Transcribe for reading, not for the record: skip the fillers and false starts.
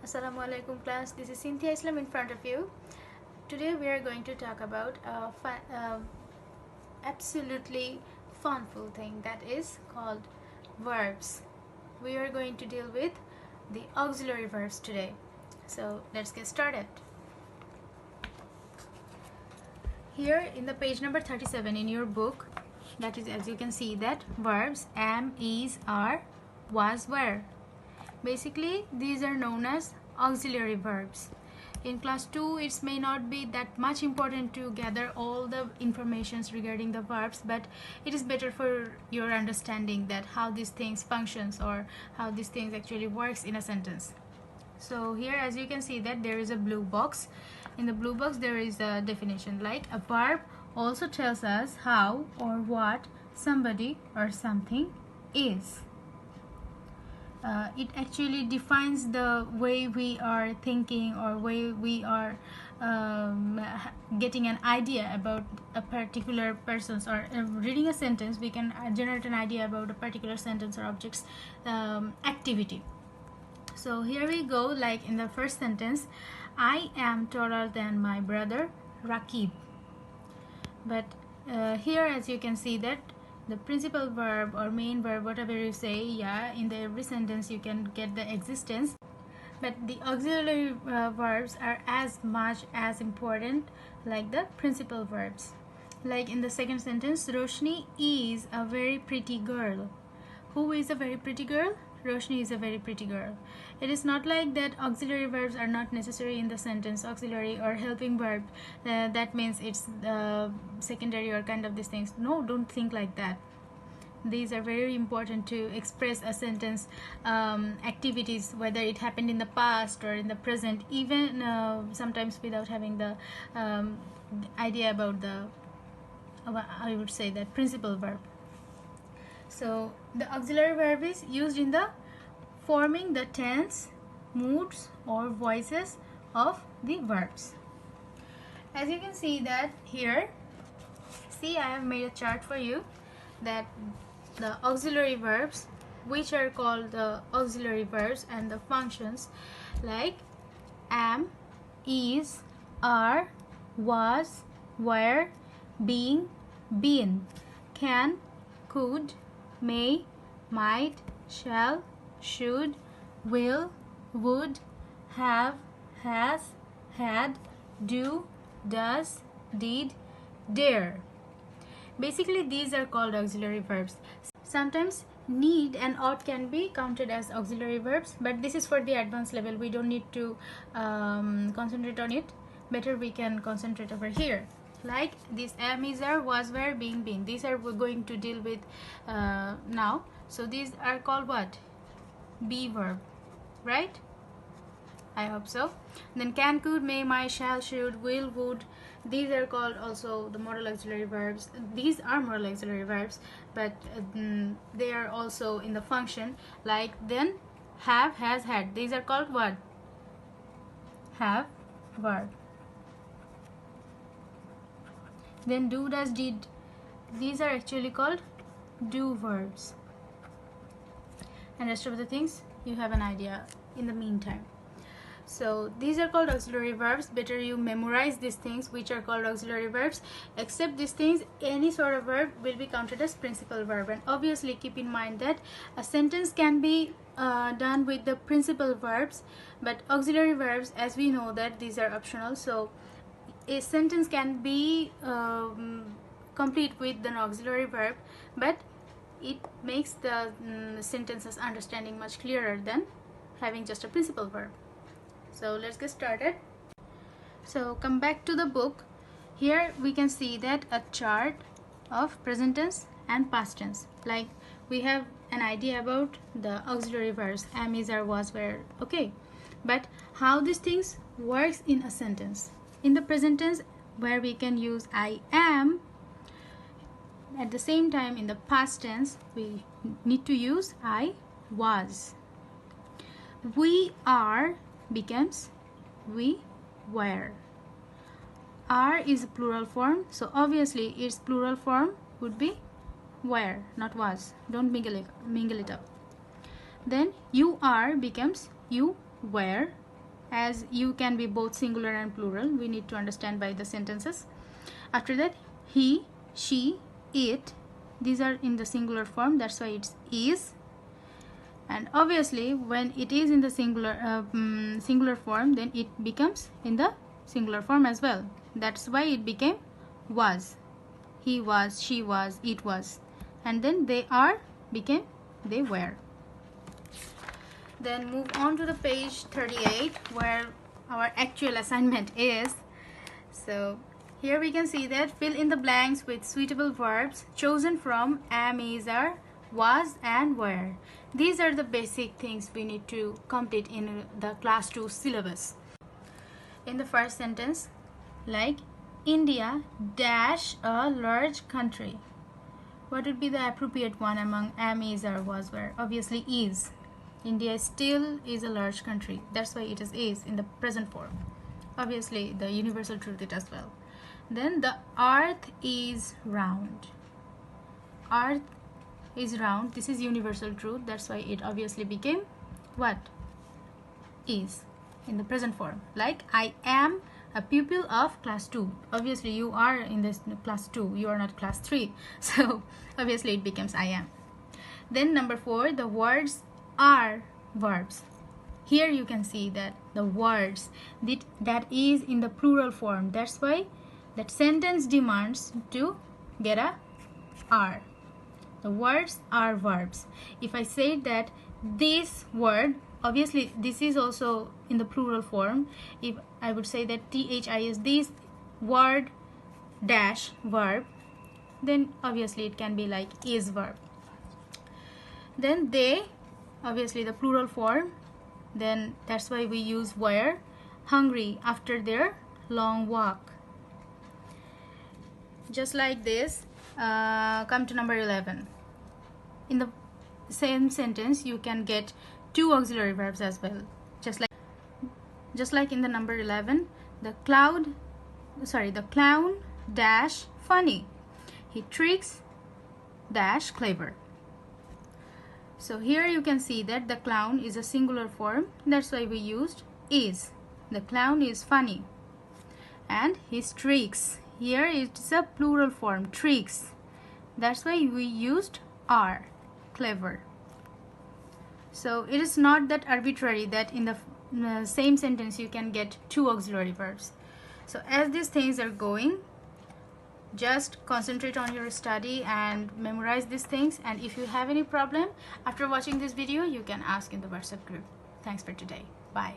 Assalamualaikum class, this is Cynthia Islam in front of you. Today we are going to talk about a absolutely funful thing that is called verbs. We are going to deal with the auxiliary verbs today. So let's get started. Here in the page number 37 in your book, that is, as you can see, that verbs am, is, are, was, were. Basically, these are known as auxiliary verbs. In class 2, it may not be that much important to gather all the informations regarding the verbs, but it is better for your understanding that how these things functions or how these things actually works in a sentence. So here, as you can see, that there is a blue box. In the blue box there is a definition, like a verb also tells us how or what somebody or something is. It actually defines the way we are thinking or way we are getting an idea about a particular person's, or reading a sentence we can generate an idea about a particular sentence or object's activity. So here we go, like in the first sentence, I am taller than my brother Rakib. But here, as you can see, that the principal verb or main verb, whatever you say, in every sentence you can get the existence, but the auxiliary verbs are as much as important like the principal verbs. Like in the second sentence, Roshni is a very pretty girl. Who is a very pretty girl? Roshni is a very pretty girl. It is not like that auxiliary verbs are not necessary in the sentence. Auxiliary or helping verb, that means it's secondary or kind of these things. No, don't think like that. These are very important to express a sentence activities, whether it happened in the past or in the present, even sometimes without having the idea about the, I would say, that principal verb. So the auxiliary verb is used in the forming the tense, moods or voices of the verbs. As you can see that here, see, I have made a chart for you that the auxiliary verbs, which are called the auxiliary verbs, and the functions like am, is, are, was, were, being, been, can, could, may, might, shall, should, will, would, have, has, had, do, does, did, dare. Basically, these are called auxiliary verbs. Sometimes need and ought can be counted as auxiliary verbs, but this is for the advanced level. We don't need to concentrate on it. Better we can concentrate over here. Like this am, is, are, was, were, being, been. These are we're going to deal with now. So these are called what? Be verb, right? I hope so. Then can, could, may, might, shall, should, will, would. These are called also the modal auxiliary verbs. These are modal auxiliary verbs, but they are also in the function. Like then have, has, had. These are called what? Have verb. Then do, does, did. These are actually called do verbs. And rest of the things you have an idea in the meantime. So these are called auxiliary verbs. Better you memorize these things which are called auxiliary verbs. Except these things, any sort of verb will be counted as principal verb. And obviously keep in mind that a sentence can be done with the principal verbs, but auxiliary verbs, as we know, that these are optional. So a sentence can be complete with an auxiliary verb, but it makes the sentences understanding much clearer than having just a principal verb. So let's get started. So come back to the book. Here we can see that a chart of present tense and past tense. Like we have an idea about the auxiliary verbs, am, is, are, was, were. Okay, but how these things works in a sentence? In the present tense, where we can use I am, at the same time in the past tense we need to use I was. We are becomes we were. Are is a plural form, so obviously its plural form would be were, not was. Don't mingle it up. Then you are becomes you were as you can be both singular and plural. We need to understand by the sentences. After that, he, she, it, these are in the singular form, that's why it's is. And obviously when it is in the singular form, then it becomes in the singular form as well. That's why it became was. He was, she was, it was. And then they are became they were. Then move on to the page 38 where our actual assignment is. So here we can see that fill in the blanks with suitable verbs chosen from am, is, are, was and were. These are the basic things we need to complete in the class 2 syllabus. In the first sentence, like India dash a large country. What would be the appropriate one among am, is, are, was, were? Obviously is. India still is a large country. That's why it is in the present form. Obviously the universal truth it as well. Then the earth is round. Earth is round. This is universal truth. That's why it obviously became what? Is in the present form. Like I am a pupil of class 2. Obviously you are in this class 2. You are not class 3. So obviously it becomes I am. Then number 4, the words are verbs. Here you can see that the words that is in the plural form. That's why that sentence demands to get a are. The words are verbs. If I say that this word, obviously this is also in the plural form. If I would say that this, this word dash verb, then obviously it can be like is verb. Then they, obviously the plural form, then that's why we use were hungry after their long walk. Just like this, come to number 11. In the same sentence you can get 2 auxiliary verbs as well. Just like in the number 11, the clown dash funny. He tricks dash clever. So here you can see that the clown is a singular form. That's why we used is. The clown is funny. And his tricks. Here it's a plural form, tricks. That's why we used are, clever. So it is not that arbitrary that in the same sentence you can get 2 auxiliary verbs. So as these things are going, just concentrate on your study and memorize these things. And if you have any problem after watching this video, you can ask in the WhatsApp group. Thanks for today. Bye.